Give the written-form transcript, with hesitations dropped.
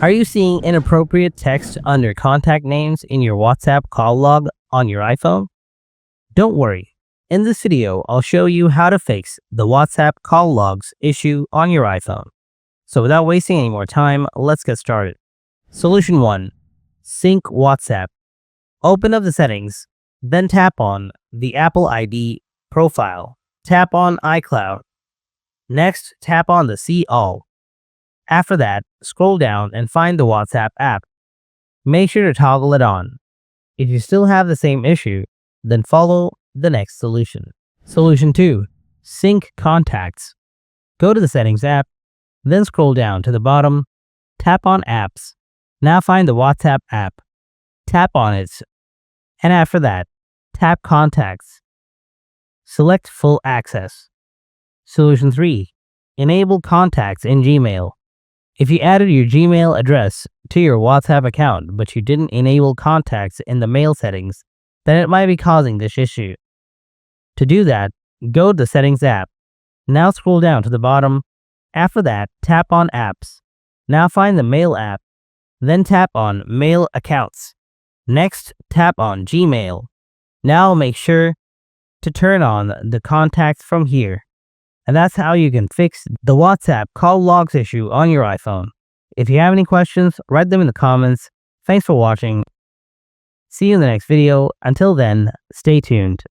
Are you seeing inappropriate text under contact names in your WhatsApp call log on your iPhone? Don't worry. In this video, I'll show you how to fix the WhatsApp call logs issue on your iPhone. So without wasting any more time, let's get started. Solution 1. Sync WhatsApp. Open up the settings, then tap on the Apple ID profile. Tap on iCloud. Next, tap on the See All. After that, scroll down and find the WhatsApp app. Make sure to toggle it on. If you still have the same issue, then follow the next solution. Solution 2. Sync contacts. Go to the Settings app, then scroll down to the bottom, tap on Apps. Now find the WhatsApp app. Tap on it, and after that, tap Contacts. Select Full Access. Solution 3. Enable contacts in Gmail. If you added your Gmail address to your WhatsApp account but you didn't enable contacts in the mail settings, then it might be causing this issue. To do that, go to the Settings app. Now scroll down to the bottom. After that, tap on Apps. Now find the Mail app. Then tap on Mail Accounts. Next, tap on Gmail. Now make sure to turn on the contacts from here. And that's how you can fix the WhatsApp call logs issue on your iPhone. If you have any questions, write them in the comments. Thanks for watching. See you in the next video. Until then, stay tuned.